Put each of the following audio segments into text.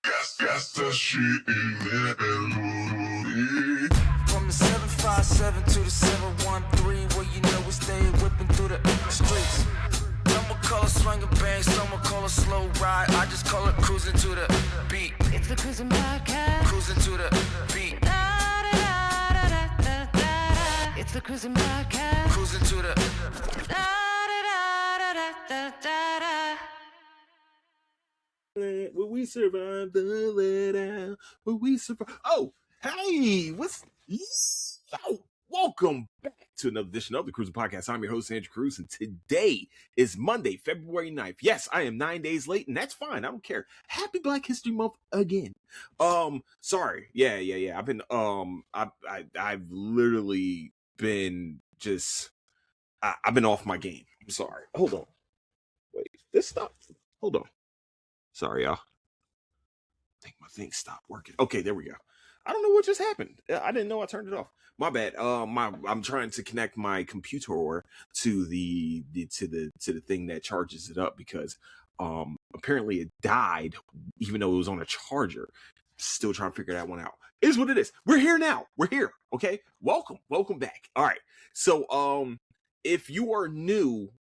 Got the shit in there. From the 757 to the 713, where you know we stay whipping through the streets. Some will call it swinging bang, some will call it slow ride. I just call it cruising to the beat. It's the Crewsin podcast. Cruising to the beat. It's the Crewsin podcast. Cruising to the. Will we survive the letdown? Will we survive? Oh, hey, welcome back to another edition of the Crewsin Podcast. I'm your host, Andrew Cruz, and today is Monday, February 9th. Yes, I am 9 days late, and that's fine. I don't care. Happy Black History Month again. Sorry. Yeah. I've been, I've literally been I've been off my game. I'm sorry. Hold on. Wait, this stopped. Hold on. Sorry, y'all. I think my thing stopped working. Okay, there we go. I don't know what just happened. I didn't know I turned it off. My bad. I'm trying to connect my computer to the thing that charges it up because apparently it died even though it was on a charger. Still trying to figure that one out. It is what it is. We're here now. We're here. Okay. Welcome back. All right. So if you are new,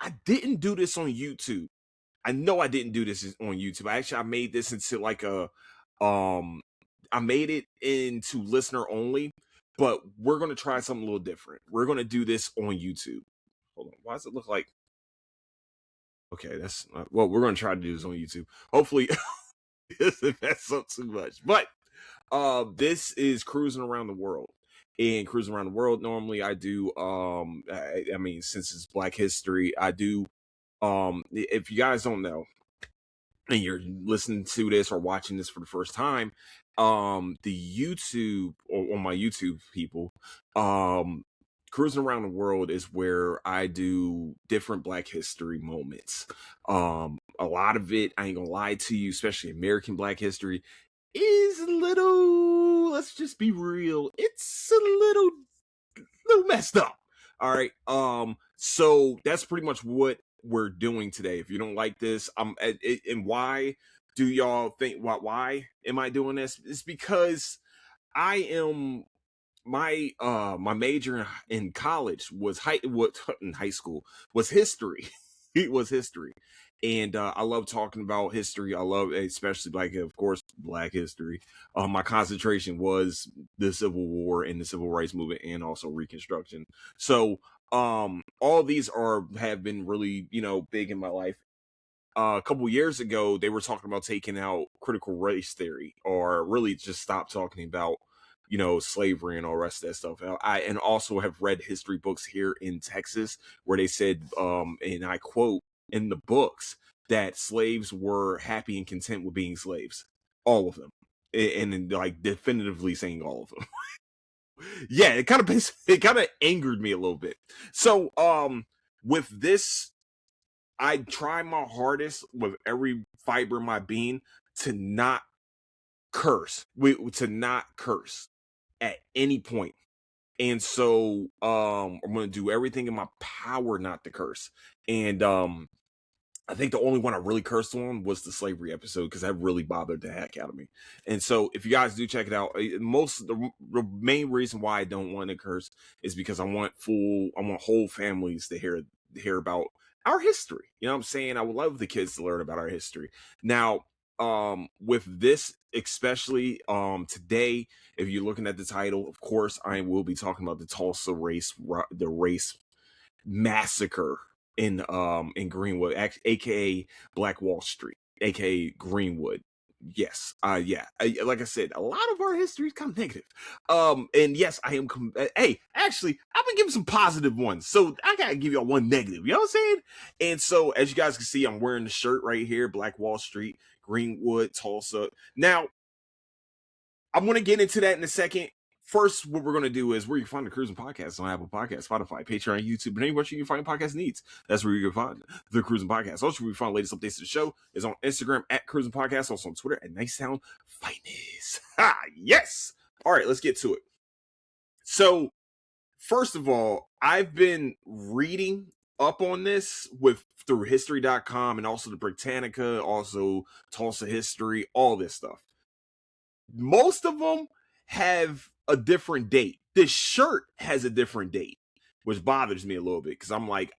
I didn't do this on YouTube. I know I didn't do this on YouTube. I made this into like I made it into listener only, but we're going to try something a little different. We're going to do this on YouTube. Hold on. Why does it look like? Okay, we're going to try to do this on YouTube. Hopefully it mess up too much. But this is Cruising Around the World. And Cruising Around the World, normally I do I mean, since it's Black History, I do if you guys don't know and you're listening to this or watching this for the first time, the YouTube or on my YouTube people, Cruising Around the World is where I do different Black history moments. A lot of it, I ain't gonna lie to you, especially American Black history, is a little, let's just be real, it's a little messed up. All right. So that's pretty much what we're doing today. If you don't like this, and why do y'all think why am I doing this? It's because I am my major in college was in high school was history. It was history. And I love talking about history. I love, especially Black history. My concentration was the Civil War and the Civil Rights Movement, and also Reconstruction. So all these have been really, big in my life. A couple years ago, they were talking about taking out critical race theory, or really just stop talking about, slavery and all the rest of that stuff. And also have read history books here in Texas where they said, and I quote in the books, that slaves were happy and content with being slaves, all of them, and like definitively saying all of them. Yeah, it kind of angered me a little bit. So with this, I try my hardest with every fiber of my being to not curse, at any point. And so I'm going to do everything in my power not to curse. And I think the only one I really cursed on was the slavery episode, because that really bothered the heck out of me. And so if you guys do check it out, the main reason why I don't want to curse is because I want whole families to hear about our history. You know what I'm saying? I would love the kids to learn about our history. Now, with this, especially today, if you're looking at the title, of course, I will be talking about the Tulsa Race Massacre in Greenwood, aka Black Wall Street, aka Greenwood. Yes, like I said, a lot of our history is kind of negative. And yes, I am. Hey, actually, I've been giving some positive ones, so I gotta give y'all one negative. You know what I'm saying? And so, as you guys can see, I'm wearing the shirt right here, Black Wall Street, Greenwood, Tulsa. Now, I'm gonna get into that in a second. First, what we're going to do is where you can find the Crewsin Podcast on Apple Podcasts, Spotify, Patreon, YouTube, and anywhere you can find podcast needs. That's where you can find the Crewsin Podcast. Also, where you find the latest updates to the show is on Instagram at Crewsin Podcast, also on Twitter at Nice Sound Finest. Ha! Yes! All right, let's get to it. So, first of all, I've been reading up on this through history.com and also the Britannica, also Tulsa History, all this stuff. Most of them have a different date. This shirt has a different date, which bothers me a little bit because I'm like,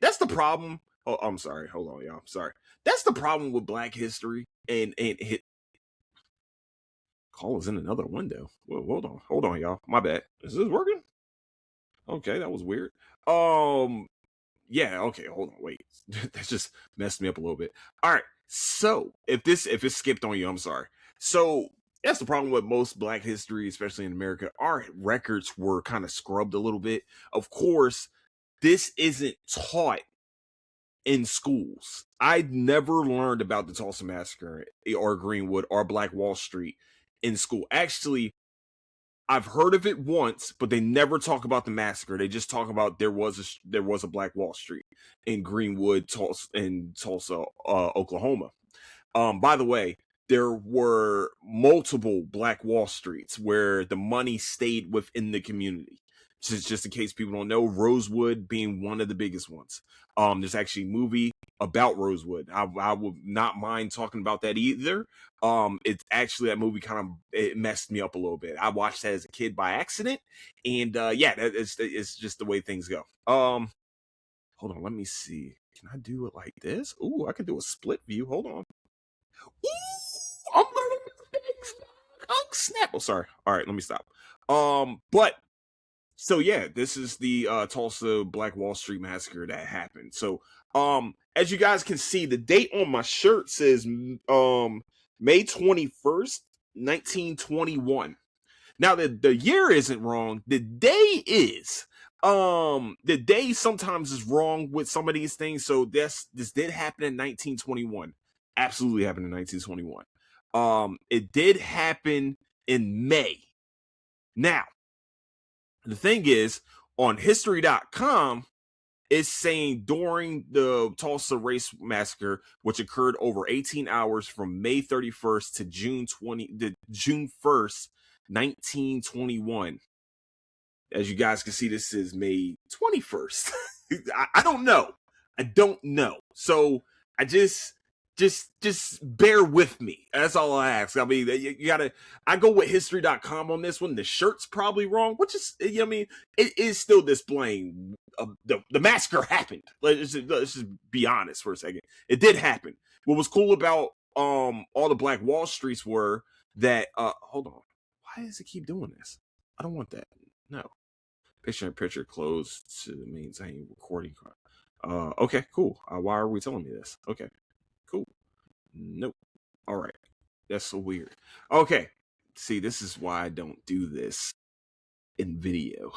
that's the problem. Oh, I'm sorry. Hold on, y'all. Sorry. That's the problem with Black history and hit. Call is in another window. Well, hold on, y'all. My bad. Is this working? Okay, that was weird. Yeah, okay, hold on, wait. That just messed me up a little bit. All right, so if it skipped on you, I'm sorry. So that's the problem with most Black history, especially in America. Our records were kind of scrubbed a little bit. Of course, this isn't taught in schools. I never learned about the Tulsa Massacre or Greenwood or Black Wall Street in school. Actually, I've heard of it once, but they never talk about the massacre. They just talk about there was a Black Wall Street in Greenwood, Tulsa, Oklahoma. By the way, there were multiple Black Wall Streets where the money stayed within the community. Just in case people don't know, Rosewood being one of the biggest ones. There's actually a movie about Rosewood. I would not mind talking about that either. It's actually, that movie it messed me up a little bit. I watched that as a kid by accident, and it's just the way things go. Hold on, let me see. Can I do it like this? Ooh, I can do a split view. Hold on. Ooh, I'm learning things. Oh snap! Oh, sorry. All right, let me stop. But. So yeah, this is the Tulsa Black Wall Street Massacre that happened. So as you guys can see, the date on my shirt says May 21st, 1921. Now the year isn't wrong, the day is. The day sometimes is wrong with some of these things. So this did happen in 1921. Absolutely happened in 1921. It did happen in May. Now, the thing is, on history.com, it's saying during the Tulsa Race Massacre, which occurred over 18 hours from May 31st to June 1st, 1921. As you guys can see, this is May 21st. I don't know. So I just bear with me. That's all I ask. I mean, you gotta. I go with history.com on this one. The shirt's probably wrong, which is, I mean, it is still displaying the massacre happened. Let's just be honest for a second. It did happen. What was cool about all the Black Wall Streets were that. Hold on. Why does it keep doing this? I don't want that. No. Picture closed to maintain recording. Okay, cool. Why are we telling me this? Okay. Cool. Nope. All right. That's so weird. Okay. See, this is why I don't do this in video.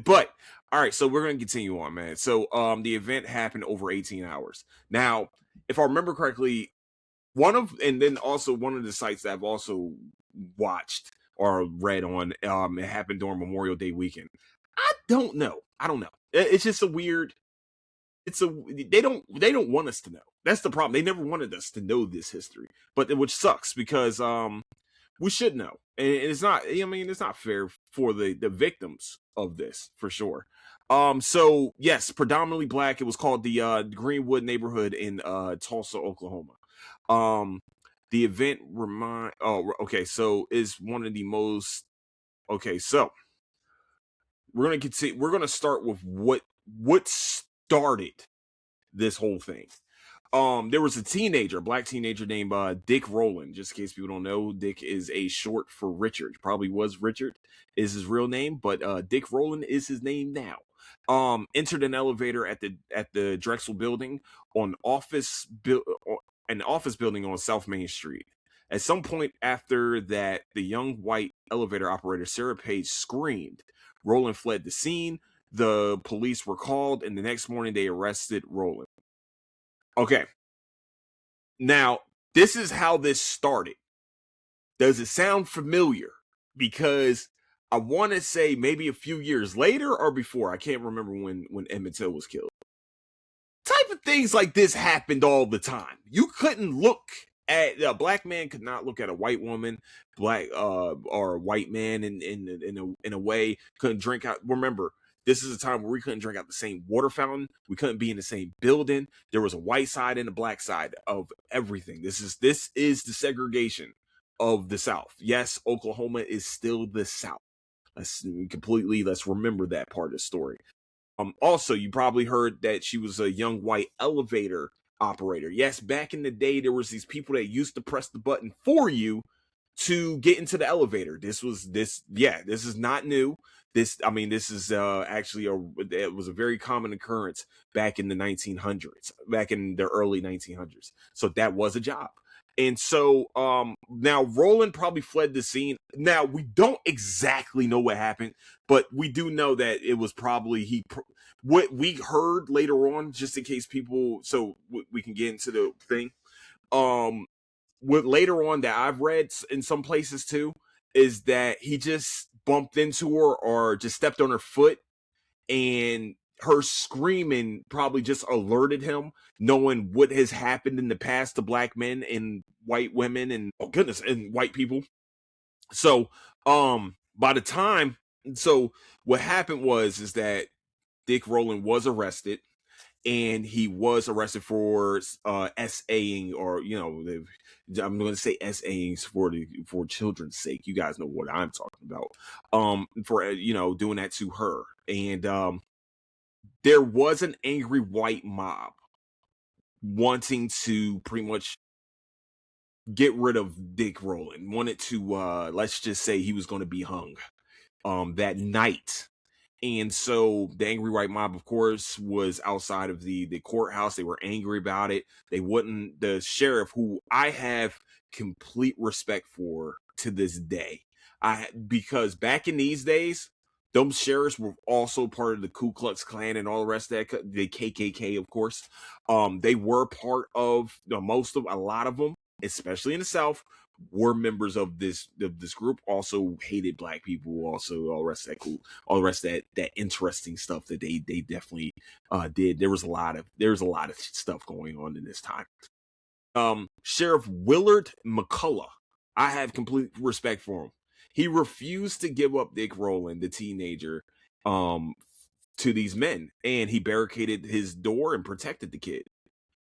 But all right, so we're going to continue on, man. So the event happened over 18 hours. Now, if I remember correctly, one of the sites that I've also watched or read on, it happened during Memorial Day weekend. I don't know. It's just a weird. They don't want us to know. That's the problem. They never wanted us to know this history, which sucks because we should know, and it's not. I mean, it's not fair for the victims of this for sure. So yes, predominantly Black. It was called the Greenwood neighborhood in Tulsa, Oklahoma. The event so is one of the most. Okay, so we're gonna continue. We're gonna start with what started this whole thing. There was a Black teenager named Dick Rowland. Just in case people don't know, Dick is a short for Richard. Probably was Richard is his real name, but Dick Rowland is his name now. Entered an elevator at the Drexel building an office building on South Main Street. At some point after that, the young white elevator operator Sarah Page screamed. Rowland fled the scene. The police were called, and the next morning they arrested Rowland. Okay. Now, this is how this started. Does it sound familiar? Because I want to say maybe a few years later or before. I can't remember when Emmett Till was killed. Type of things like this happened all the time. You couldn't look at a Black man could not look at a white woman, or a white man in a way, couldn't drink out. Remember, This is a time where we couldn't drink out the same water fountain. We couldn't be in the same building. There was a white side and a black side of everything. This is the segregation of the South. Yes, Oklahoma is still the South. Let's remember that part of the story. Also, you probably heard that she was a young white elevator operator. Yes, back in the day, there was these people that used to press the button for you to get into the elevator. This is not new. This is actually it was a very common occurrence back in the 1900s, back in the early 1900s. So that was a job. And so now Roland probably fled the scene. Now we don't exactly know what happened, but we do know that it was probably what we heard later on, just in case people, so we can get into the thing. What later on that I've read in some places too is that he just bumped into her or just stepped on her foot, and her screaming probably just alerted him, knowing what has happened in the past to black men and white women and and white people. So by the time, so what happened is that Dick Rowland was arrested, and he was arrested for SAing, or I'm going to say SAing for children's sake. You guys know what I'm talking about. For doing that to her, and there was an angry white mob wanting to pretty much get rid of Dick Rowland. Wanted to let's just say he was going to be hung that night. And so the angry white mob, of course, was outside of the courthouse. They were angry about it. The sheriff, who I have complete respect for to this day, because back in these days, those sheriffs were also part of the Ku Klux Klan and all the rest of that, the KKK, of course. They were part of a lot of them, especially in the South, were members of this group. Also hated black people. Also all the rest of that interesting stuff that they definitely did. There was a lot of stuff going on in this time. Sheriff Willard McCullough, I have complete respect for him. He refused to give up Dick Rowland, the teenager, to these men, and he barricaded his door and protected the kid.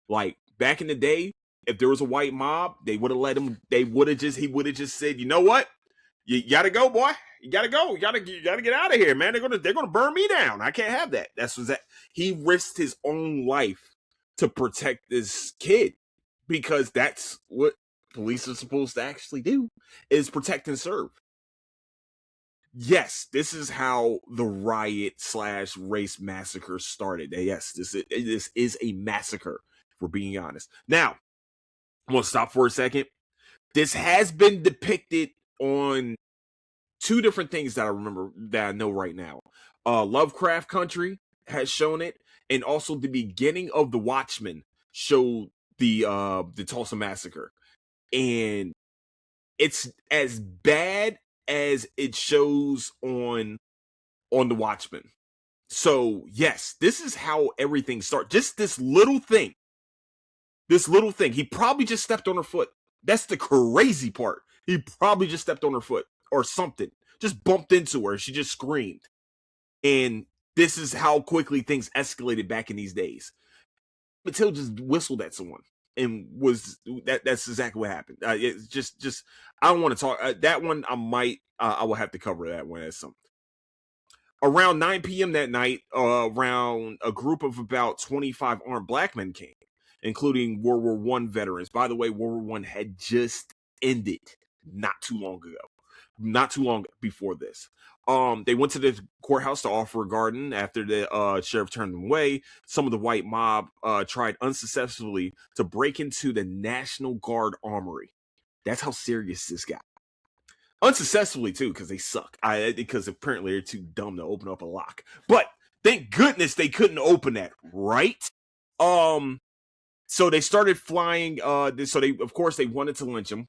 Like back in the day, if there was a white mob, they would have let him. He would have just said, "You know what? You gotta go, boy. You gotta go. You gotta get out of here, man. They're gonna burn me down. I can't have that." He risked his own life to protect this kid, because that's what police are supposed to actually do, is protect and serve. Yes, this is how the riot / race massacre started. Yes, this is a massacre, if we're being honest. Now, I'm going to stop for a second. This has been depicted on two different things that I know right now. Lovecraft Country has shown it, and also the beginning of The Watchmen showed the Tulsa Massacre. And it's as bad as it shows on The Watchmen. So yes, this is how everything starts. Just this little thing. He probably just stepped on her foot. That's the crazy part. He probably just stepped on her foot or something. Just bumped into her. She just screamed. And this is how quickly things escalated back in these days. Matilda just whistled at someone, and that's exactly what happened. It's just I don't want to talk that one. I will have to cover that one as something. Around 9 p.m. that night, around a group of about 25 armed black men came, including World War I veterans. By the way, World War I had just ended not too long before this. They went to the courthouse to offer a garden. After the sheriff turned them away, some of the white mob tried unsuccessfully to break into the National Guard armory. That's how serious this got. Unsuccessfully too, because they suck. Because apparently they're too dumb to open up a lock. But thank goodness they couldn't open that, right? So they started flying. So they wanted to lynch him.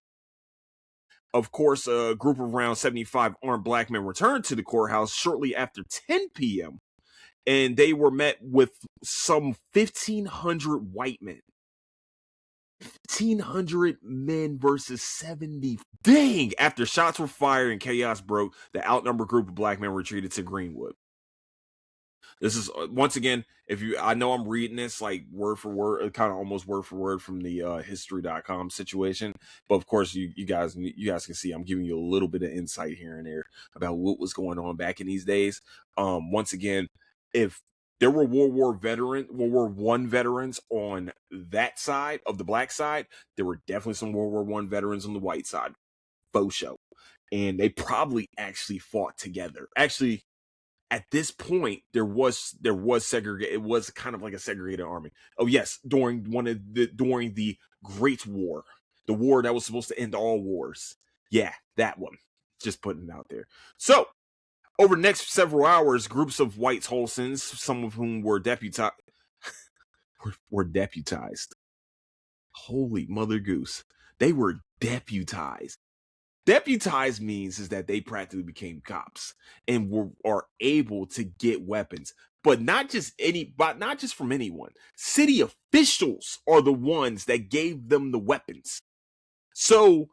Of course, a group of around 75 armed black men returned to the courthouse shortly after 10 p.m. and they were met with some 1,500 white men. 1,500 men versus 70. Dang! After shots were fired and chaos broke, the outnumbered group of black men retreated to Greenwood. This is once again, I know I'm reading this like word for word, kind of almost word for word from the history.com situation, but of course you guys can see I'm giving you a little bit of insight here and there about what was going on back in these days. Once again, if there were World War I veterans on that side of the black side, there were definitely some World War I veterans on the white side, faux show, and they probably actually fought together. Actually, at this point, there was segregated. It was kind of like a segregated army. Oh yes, during the Great War, the war that was supposed to end all wars. Yeah, that one. Just putting it out there. So, over the next several hours, groups of white Tulsans, some of whom were deputized. Holy mother goose! They were deputized. Deputized means is that they practically became cops and are able to get weapons, but not just from anyone. City officials are the ones that gave them the weapons. So,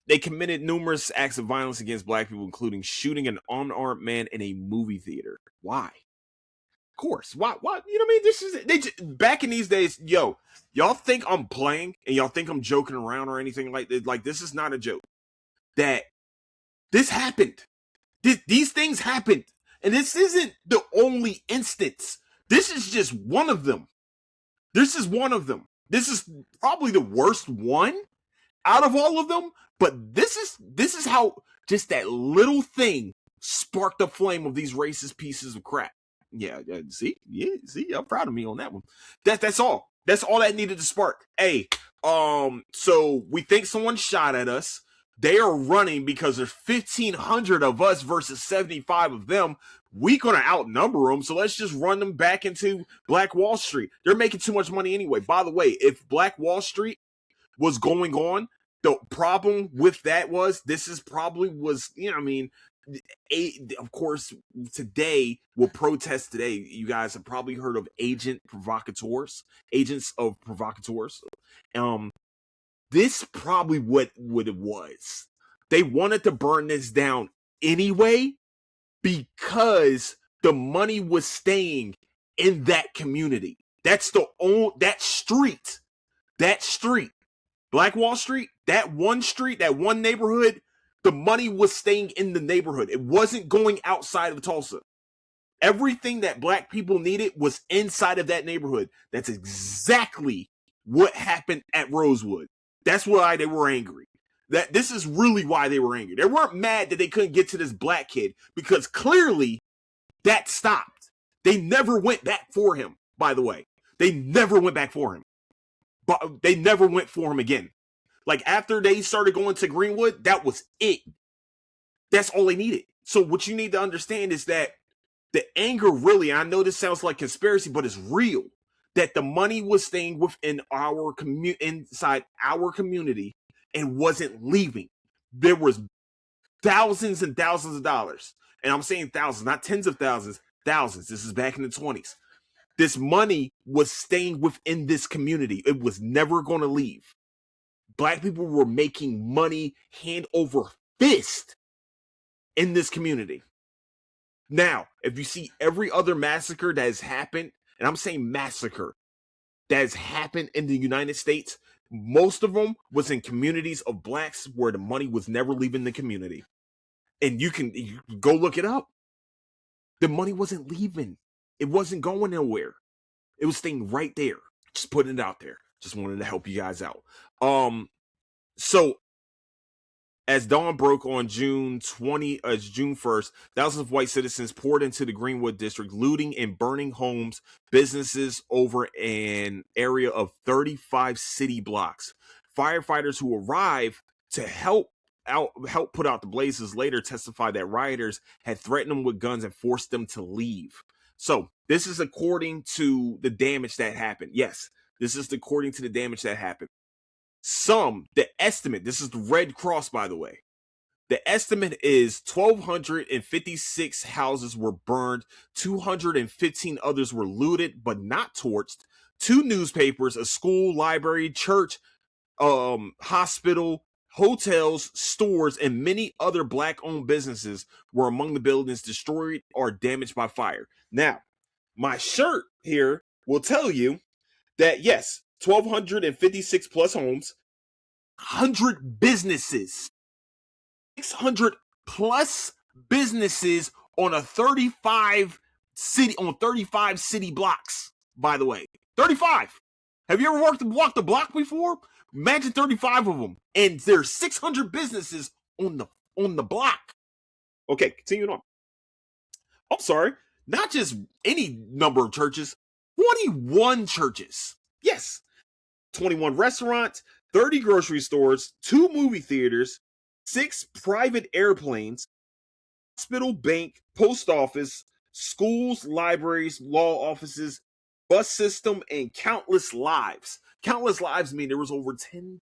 they committed numerous acts of violence against black people, including shooting an unarmed man in a movie theater. Why? Of course. Why? You know what I mean? Back in these days, y'all think I'm playing and y'all think I'm joking around or anything like that. Like, this is not a joke. That this happened. These things happened. And this isn't the only instance. This is just one of them. This is one of them. This is probably the worst one out of all of them. But this is how just that little thing sparked the flame of these racist pieces of crap. Yeah, see, I'm proud of me on that one. That's all. That's all that needed to spark. Hey, so we think someone shot at us. They are running because there's 1,500 of us versus 75 of them. We're going to outnumber them, so let's just run them back into Black Wall Street. They're making too much money anyway. By the way, if Black Wall Street was going on, the problem with that was, of course, today, will protest today. You guys have probably heard of agents of provocateurs. This probably what it was. They wanted to burn this down anyway because the money was staying in that community. That street, Black Wall Street, that one neighborhood, the money was staying in the neighborhood. It wasn't going outside of Tulsa. Everything that black people needed was inside of that neighborhood. That's exactly what happened at Rosewood. That's why they were angry. This is really why they were angry. They weren't mad that they couldn't get to this black kid because clearly that stopped. They never went back for him, by the way. They never went back for him. But they never went for him again. Like, after they started going to Greenwood, that was it. That's all they needed. So what you need to understand is that the anger really, I know this sounds like conspiracy, but it's real. That the money was staying within inside our community and wasn't leaving. There was thousands and thousands of dollars. And I'm saying thousands, not tens of thousands, thousands. This is back in the 20s. This money was staying within this community. It was never going to leave. Black people were making money hand over fist in this community. Now, if you see every other massacre that has happened, and I'm saying massacre, that has happened in the United States, most of them was in communities of blacks where the money was never leaving the community. And you can go look it up. The money wasn't leaving. It wasn't going nowhere. It was staying right there. Just putting it out there. Just wanted to help you guys out. So as dawn broke on June 1st, thousands of white citizens poured into the Greenwood district, looting and burning homes, businesses over an area of 35 city blocks. Firefighters who arrived to help put out the blazes later testified that rioters had threatened them with guns and forced them to leave. So this is according to the damage that happened. Yes, this is according to the damage that happened. The estimate, this is the Red Cross, by the way. The estimate is 1,256 houses were burned, 215 others were looted but not torched, 2 newspapers, a school, library, church, hospital, hotels, stores, and many other black-owned businesses were among the buildings destroyed or damaged by fire. Now, my shirt here will tell you that yes, 1,256 plus homes, 100 businesses, 600 plus businesses on 35 city blocks. By the way, 35. Have you ever walked the block before? Imagine 35 of them, and there's 600 businesses on the block. Okay, continuing on. I'm sorry, not just any number of churches, 21 churches. Yes, 21 restaurants, 30 grocery stores, 2 movie theaters, 6 private airplanes, hospital, bank, post office, schools, libraries, law offices, bus system, and countless lives. Countless lives mean there was over 10.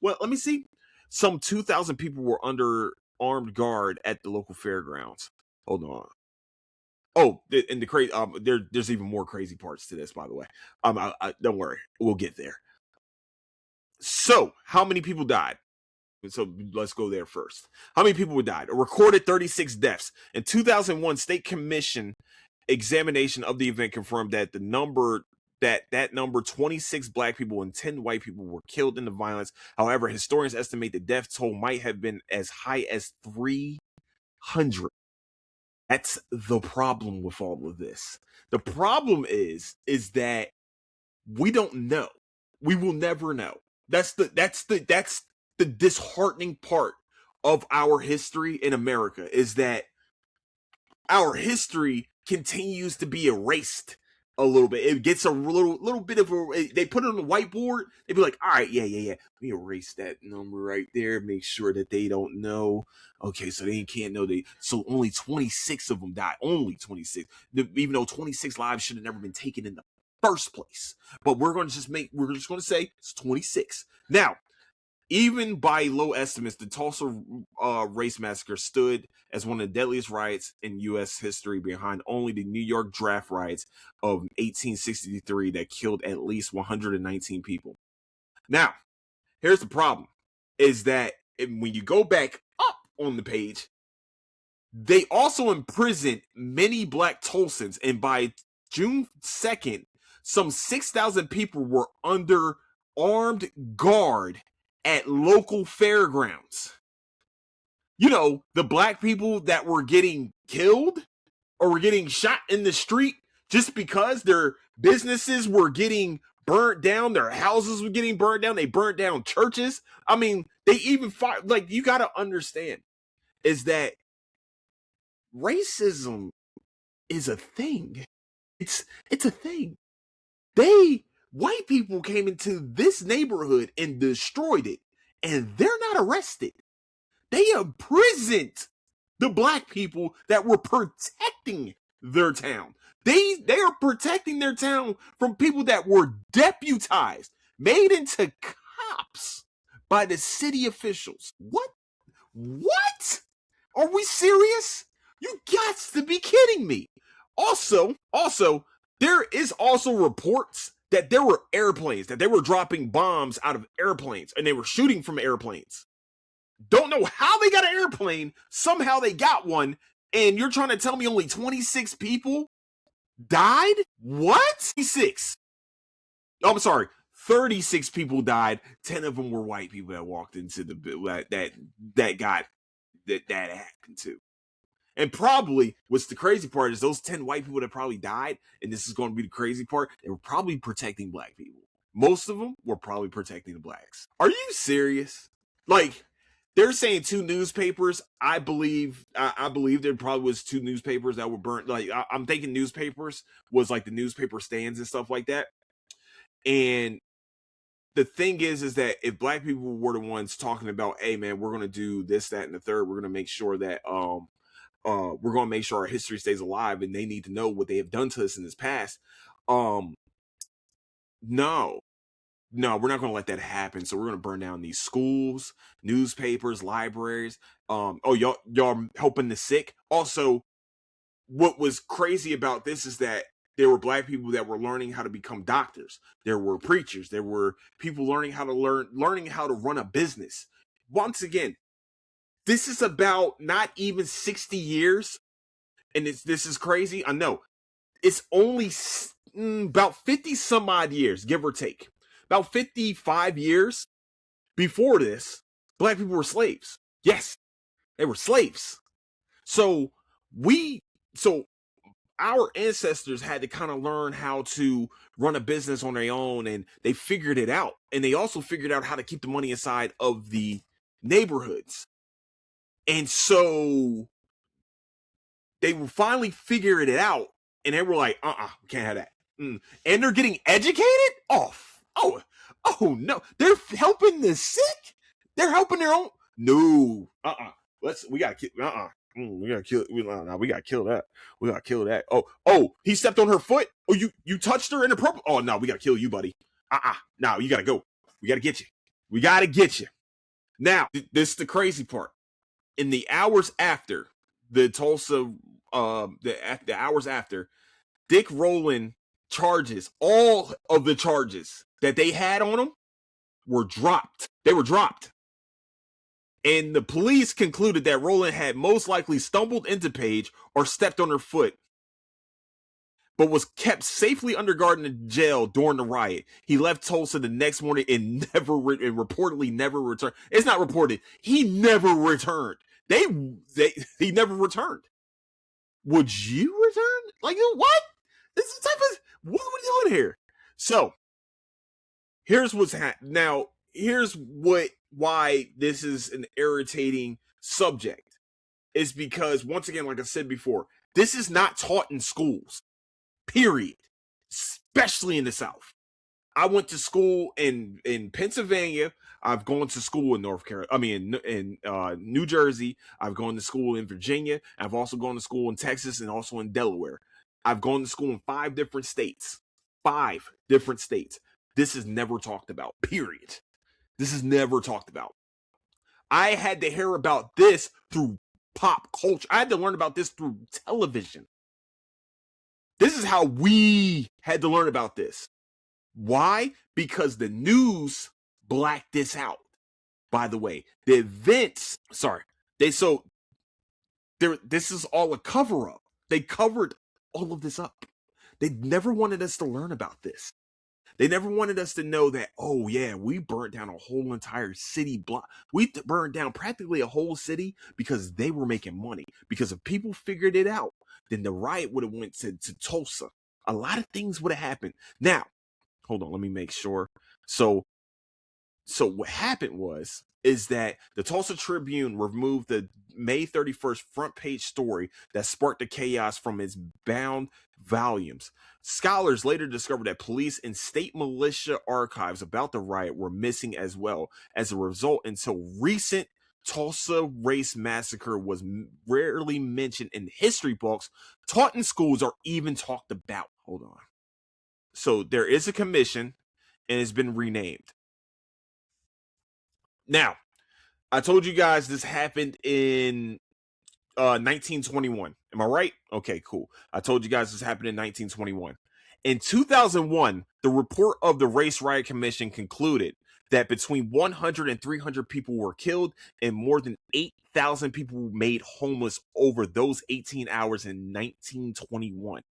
Well, let me see. Some 2,000 people were under armed guard at the local fairgrounds. Hold on. Oh, and the crazy. There's even more crazy parts to this, by the way. Don't worry, we'll get there. So, how many people died? So let's go there first. How many people died? A recorded 36 deaths. In 2001, State Commission examination of the event confirmed that that number 26 black people and 10 white people were killed in the violence. However, historians estimate the death toll might have been as high as 300. That's the problem with all of this. The problem is that we don't know. We will never know. That's the disheartening part of our history in America, is that our history continues to be erased a little bit. It gets a little bit of they put it on the whiteboard. They'd be like, all right, yeah. Let me erase that number right there. Make sure that they don't know. Okay, so they can't know so only 26 of them died. Only 26. Even though 26 lives should have never been taken in the first place. But we're just going to say it's 26. Now, even by low estimates, the Tulsa Race Massacre stood as one of the deadliest riots in U.S. history, behind only the New York draft riots of 1863 that killed at least 119 people. Now, here's the problem, is that when you go back up on the page, they also imprisoned many black Tulsans, and by June 2nd, some 6,000 people were under armed guard at local fairgrounds. You know, the black people that were getting killed or were getting shot in the street just because their businesses were getting burnt down, their houses were getting burnt down, they burnt down churches. I mean, they even fought. Like, you got to understand is that racism is a thing. It's a thing. White people came into this neighborhood and destroyed it, and they're not arrested. They imprisoned the black people that were protecting their town. They are protecting their town from people that were deputized, made into cops by the city officials. What? Are we serious? You got to be kidding me. Also, there is also reports that there were airplanes, that they were dropping bombs out of airplanes, and they were shooting from airplanes. Don't know how they got an airplane. Somehow they got one, and you're trying to tell me only 26 people died? What? 36. Oh, I'm sorry. 36 people died. 10 of them were white people that walked into the that happened to. And probably what's the crazy part is those 10 white people that probably died, and this is going to be the crazy part, they were probably protecting black people. Most of them were probably protecting the blacks. Are you serious? Like, they're saying 2 newspapers. I believe there probably was 2 newspapers that were burnt. Like, I'm thinking newspapers was like the newspaper stands and stuff like that. And the thing is that if black people were the ones talking about, hey man, we're going to do this, that, and the third, we're going to make sure that we're going to make sure our history stays alive, and they need to know what they have done to us in this past. No, we're not going to let that happen. So we're going to burn down these schools, newspapers, libraries. Y'all helping the sick. Also, what was crazy about this is that there were black people that were learning how to become doctors. There were preachers. There were people learning how to run a business. once again, this is about not even 60 years. And this is crazy. I know. It's only about 50 some odd years, give or take. About 55 years before this, black people were slaves. Yes, they were slaves. So our ancestors had to kind of learn how to run a business on their own, and they figured it out. And they also figured out how to keep the money inside of the neighborhoods. And so they were finally figuring it out, and they were like, we can't have that. And they're getting educated? Oh, no. They're helping the sick? They're helping their own? No. We gotta kill, we gotta kill, we gotta kill that. We gotta kill that. Oh, he stepped on her foot? Oh, you touched her inappropriate? Oh, no, we gotta kill you, buddy. No, you gotta go. We gotta get you. We gotta get you. Now, this is the crazy part. In the hours after the Tulsa, the hours after, Dick Rowland charges, all of the charges that they had on him were dropped. They were dropped. And the police concluded that Rowland had most likely stumbled into Paige or stepped on her foot, but was kept safely under guard in the jail during the riot. He left Tulsa the next morning and reportedly never returned. It's not reported. He never returned. He never returned. Would you return? Like, what? This is the type of, what are we doing here? So, here's what's happening. Now, here's why this is an irritating subject. Is because, once again, like I said before, this is not taught in schools. Period. Especially in the South. I went to school in Pennsylvania. I've gone to school in North Carolina. I mean, in New Jersey. I've gone to school in Virginia. I've also gone to school in Texas and also in Delaware. I've gone to school in 5 different states. 5 different states. This is never talked about. Period. This is never talked about. I had to hear about this through pop culture. I had to learn about this through television. This is how we had to learn about this. Why? Because the news blacked this out. By the way, the events, this is all a cover-up. They covered all of this up. They never wanted us to learn about this. They never wanted us to know that, oh yeah, we burnt down a whole entire city block. We burned down practically a whole city because they were making money. Because if people figured it out, then the riot would have went to Tulsa. A lot of things would have happened. Now, hold on, let me make sure. So what happened is that the Tulsa Tribune removed the May 31st front page story that sparked the chaos from its bound volumes. Scholars later discovered that police and state militia archives about the riot were missing as well. As a result, until recent, Tulsa Race Massacre was rarely mentioned in history books, taught in schools, or even talked about. Hold on. So there is a commission, and it's been renamed. Now, I told you guys this happened in 1921. Am I right? Okay, cool. I told you guys this happened in 1921. In 2001, the report of the Race Riot Commission concluded that between 100 and 300 people were killed and more than 8,000 people made homeless over those 18 hours in 1921.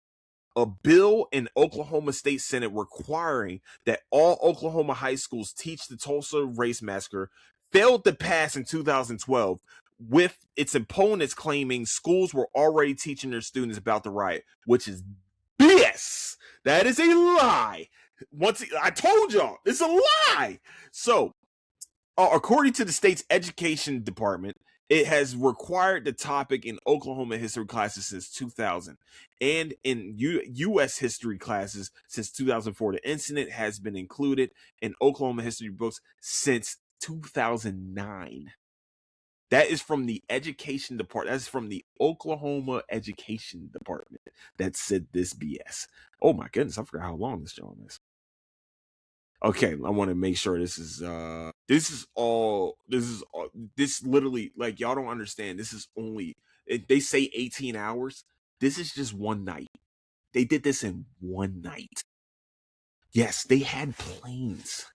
A bill in Oklahoma State Senate requiring that all Oklahoma high schools teach the Tulsa Race Massacre failed to pass in 2012, with its opponents claiming schools were already teaching their students about the riot, which is BS. That is a lie. I told y'all, it's a lie. So, according to the state's education department, it has required the topic in Oklahoma history classes since 2000 and in U.S. history classes since 2004. The incident has been included in Oklahoma history books since 2009. That is from the education department. That's from the Oklahoma education department that said this BS. Oh my goodness, I forgot how long this John is. Okay, I want to make sure this literally, like, y'all don't understand. This is only, they say 18 hours. This is just one night. They did this in one night. Yes, they had planes.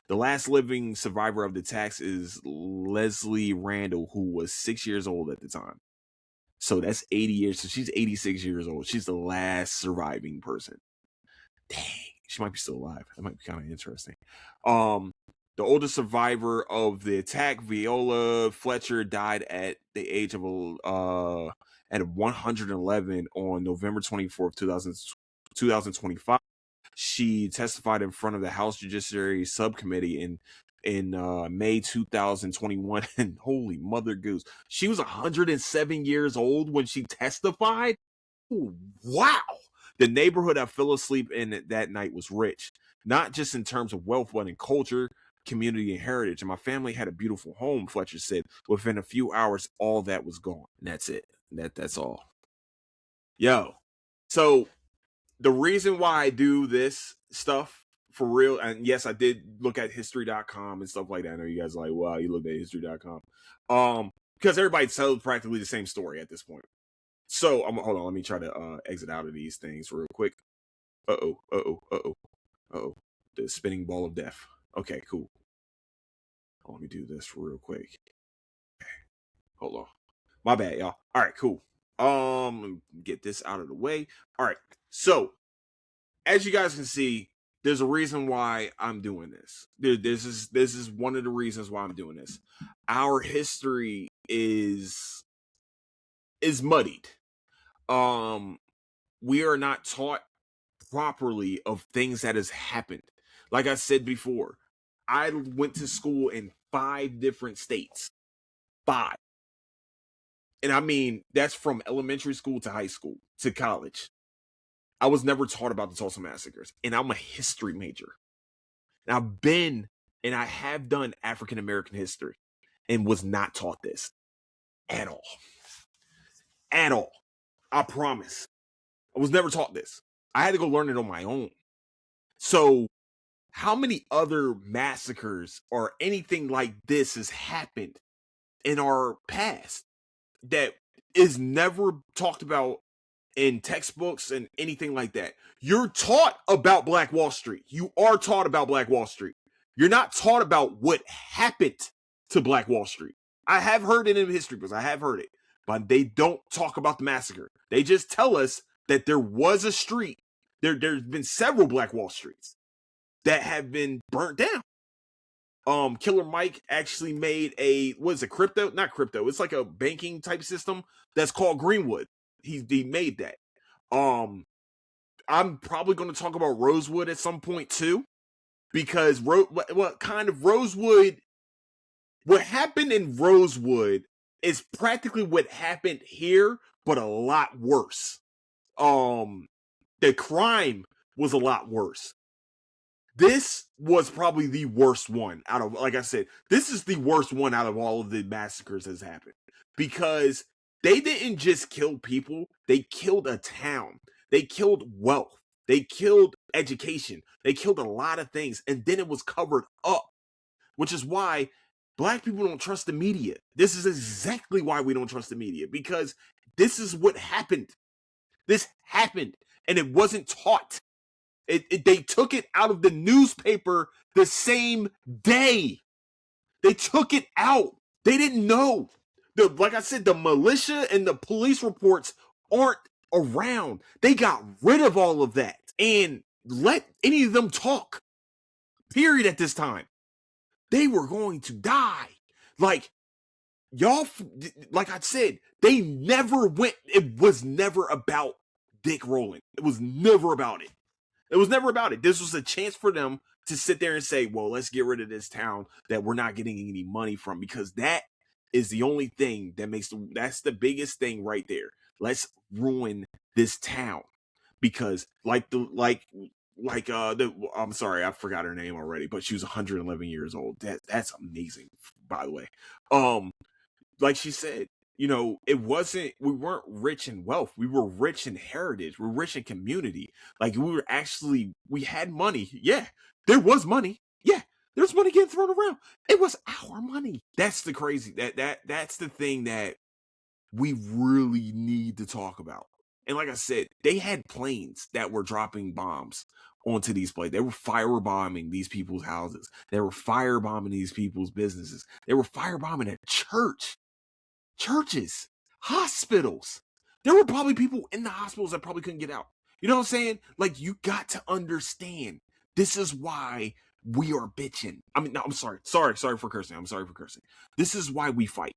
The last living survivor of the attacks is Leslie Randall, who was 6 years old at the time. So that's 80 years. So she's 86 years old. She's the last surviving person. Dang, she might be still alive. That might be kind of interesting. The oldest survivor of the attack, Viola Fletcher, died at the age of 111 on November 24th, 2025. She testified in front of the House Judiciary Subcommittee in May 2021. And holy mother goose, she was 107 years old when she testified. Ooh, wow. The neighborhood I fell asleep in that night was rich, not just in terms of wealth, but in culture, community, and heritage. And my family had a beautiful home, Fletcher said. Within a few hours, all that was gone. And that's it. That's all. Yo. So the reason why I do this stuff for real, and yes, I did look at history.com and stuff like that. I know you guys are like, wow, you looked at history.com. Because everybody tells practically the same story at this point. So hold on, let me try to exit out of these things real quick. Uh-oh. The spinning ball of death. Okay, cool. Let me do this real quick. Okay. Hold on. My bad, y'all. All right, cool. Get this out of the way. All right. So, as you guys can see, there's a reason why I'm doing this. This is one of the reasons why I'm doing this. Our history is muddied. We are not taught properly of things that has happened. Like I said before, I went to school in 5 different states. 5. And I mean, that's from elementary school to high school to college. I was never taught about the Tulsa massacres, and I'm a history major. And I have done African American history and was not taught this at all. At all. I promise. I was never taught this. I had to go learn it on my own. So, how many other massacres or anything like this has happened in our past that is never talked about in textbooks and anything like that? You're taught about Black Wall Street. You are taught about Black Wall Street. You're not taught about what happened to Black Wall Street. I have heard it in history books. I have heard it. But they don't talk about the massacre. They just tell us that there was a street. There's been several Black Wall Streets that have been burnt down. Killer Mike actually made crypto? Not crypto. It's like a banking type system that's called Greenwood. He made that. I'm probably going to talk about Rosewood at some point too, because what happened in Rosewood is practically what happened here, but a lot worse. The crime was a lot worse. This was probably the worst one out of, like I said, this is the worst one out of all of the massacres that's happened, because they didn't just kill people. They killed a town. They killed wealth. They killed education. They killed a lot of things. And then it was covered up, which is why Black people don't trust the media. This is exactly why we don't trust the media, because this is what happened. This happened, and it wasn't taught. They took it out of the newspaper the same day. They took it out. They didn't know. Like I said, the militia and the police reports aren't around. They got rid of all of that and let any of them talk. Period. At this time, they were going to die. Like, y'all, like I said, they never went. It was never about Dick rolling. It was never about it. It was never about it. This was a chance for them to sit there and say, well, let's get rid of this town that we're not getting any money from, because that is the only thing that that's the biggest thing right there. Let's ruin this town, because I'm sorry, I forgot her name already, but she was 111 years old. That's amazing, by the way. Like she said, we weren't rich in wealth. We were rich in heritage. We're rich in community. Like, we had money. Yeah, there was money. Yeah, there's money getting thrown around. It was our money. That's the crazy, that's the thing that we really need to talk about. And like I said, they had planes that were dropping bombs onto these places. They were firebombing these people's houses. They were firebombing these people's businesses. They were firebombing a churches, hospitals. There were probably people in the hospitals that probably couldn't get out. You know what I'm saying? Like, you got to understand, this is why we are bitching. I mean, no, I'm sorry for cursing. I'm sorry for cursing. This is why we fight.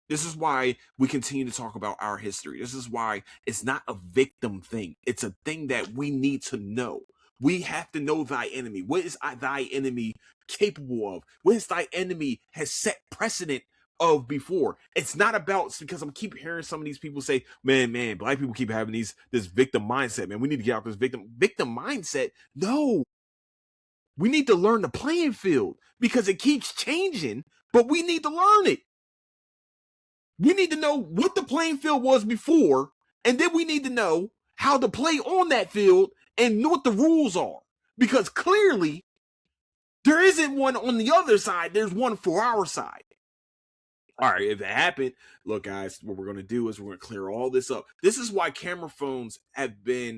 This is why we continue to talk about our history. This is why it's not a victim thing. It's a thing that we need to know. We have to know thy enemy. What is thy enemy capable of? What is thy enemy has set precedent of before? It's not about, because I'm keep hearing some of these people say, man, black people keep having this victim mindset, man. We need to get out this victim mindset. No. We need to learn the playing field because it keeps changing, but we need to learn it. We need to know what the playing field was before, and then we need to know how to play on that field and know what the rules are. Because clearly, there isn't one on the other side. There's one for our side. All right, if it happened, look, guys, what we're going to do is we're going to clear all this up. This is why cameras on phones have been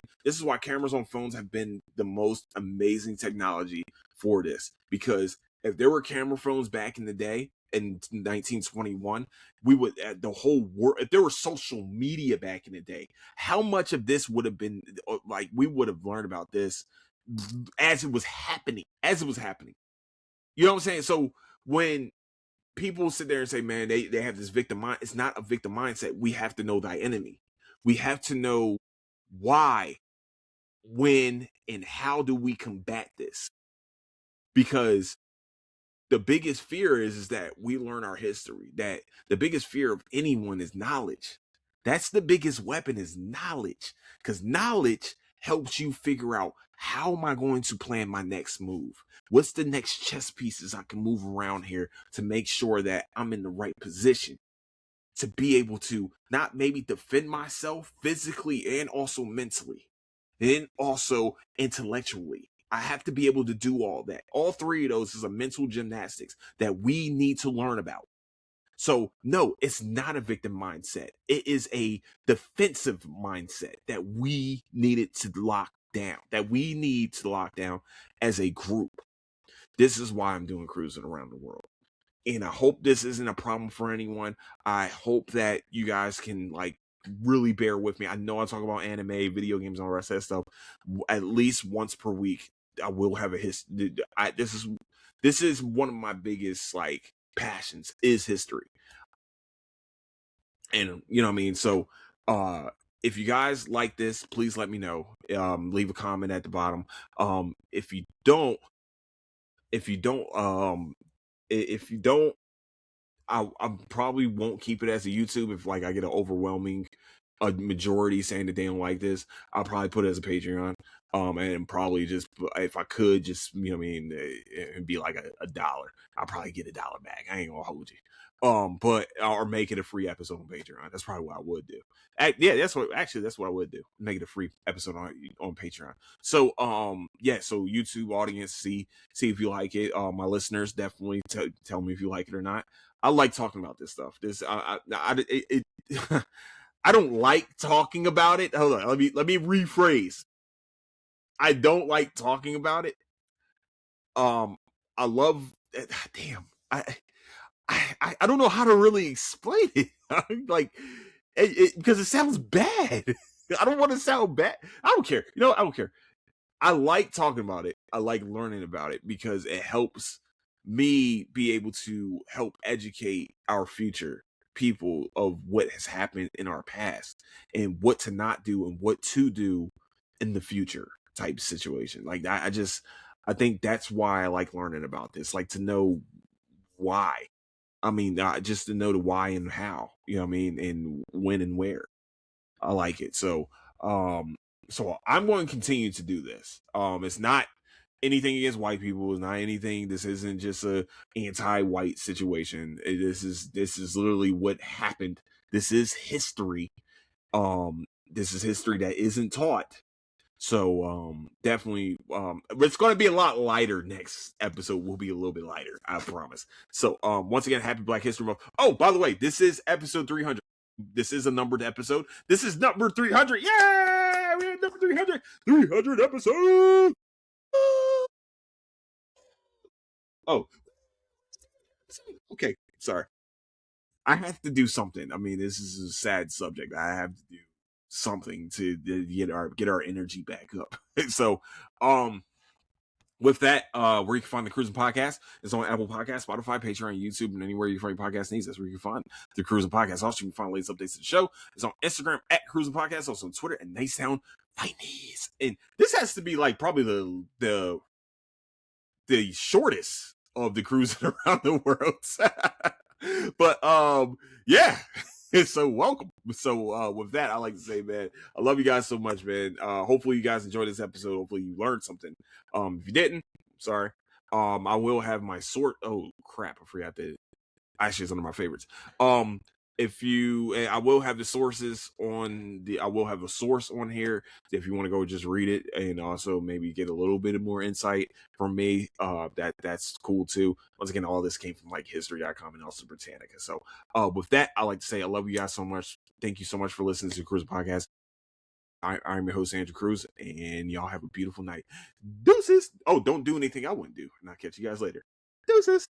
the most amazing technology for this. Because if there were camera phones back in the day, in 1921, we would, the whole world, if there were social media back in the day, how much of this would have been, like, we would have learned about this as it was happening. You know what I'm saying? So when people sit there and say, man, they have this victim mind, it's not a victim mindset. We have to know thy enemy. We have to know why, when, and how do we combat this? Because the biggest fear is that we learn our history, that the biggest fear of anyone is knowledge. That's the biggest weapon, is knowledge, because knowledge helps you figure out, how am I going to plan my next move? What's the next chess pieces I can move around here to make sure that I'm in the right position to be able to not maybe defend myself physically and also mentally and also intellectually. I have to be able to do all that. All three of those is a mental gymnastics that we need to learn about. So no, it's not a victim mindset. It is a defensive mindset that we needed to lock down, as a group. This is why I'm doing Crewsin around the world. And I hope this isn't a problem for anyone. I hope that you guys can, like, really bear with me. I know I talk about anime, video games, and all the rest of that stuff at least once per week. I will have a history. This is one of my biggest, like, passions, is history. And you know what I mean? So if you guys like this, please let me know. Leave a comment at the bottom. If you don't, I probably won't keep it as a YouTube. If, like, I get an overwhelming majority saying that they don't like this, I'll probably put it as a Patreon. And probably just, if I could, just, you know what I mean, it'd be like $1. I'll probably get $1 back. I ain't gonna hold you. But, or make it a free episode on Patreon. That's probably what I would do. Yeah, that's what I would do. Make it a free episode on Patreon. So, so YouTube audience, see if you like it. My listeners, definitely tell me if you like it or not. I like talking about this stuff. I don't like talking about it. Hold on, let me rephrase. I don't like talking about it. I love. Damn, I don't know how to really explain it. Like, because it sounds bad. I don't want to sound bad. I don't care. I don't care. I like talking about it. I like learning about it because it helps me be able to help educate our future people of what has happened in our past and what to not do and what to do in the future type situation. Like, I think that's why I like learning about this, like, to know why. I mean, just to know the why and how, you know what I mean, and when and where. I like it. So I'm going to continue to do this. It's not anything against white people. It's not anything. This isn't just a anti-white situation. This is literally what happened. This is history. This is history that isn't taught. So definitely, it's going to be a lot lighter. Next episode will be a little bit lighter, I promise. So once again, happy Black History Month. Oh, by the way, this is episode 300. This is a numbered episode. This is number 300. Yay! Yeah, we had number 300 episodes. Oh, okay. Sorry. I have to do something. I mean, this is a sad subject. I have to do something to get our energy back up. So, with that, where you can find the Crewsin Podcast is on Apple Podcasts, Spotify, Patreon, YouTube, and anywhere you find your podcast needs. That's where you can find the Crewsin Podcast. Also, you can find latest updates to the show. It's on Instagram at Crewsin Podcast, also on Twitter, and they sound finest. And this has to be like probably the shortest of the Crewsin around the world. But yeah. So welcome. So with that, I like to say, man, I love you guys so much, man. Hopefully you guys enjoyed this episode. Hopefully you learned something. If you didn't, sorry. I will have my sort. Oh crap, I forgot that. Actually, it's one of my favorites. I will have the sources I will have a source on here if you want to go just read it and also maybe get a little bit more insight from me. That's cool too. Once again, all this came from like history.com and also Britannica. So with that, I like to say I love you guys so much. Thank you so much for listening to the Crewsin Podcast. I'm your host, Andrew Cruz, and y'all have a beautiful night. Deuces. Oh, don't do anything I wouldn't do. And I'll catch you guys later. Deuces.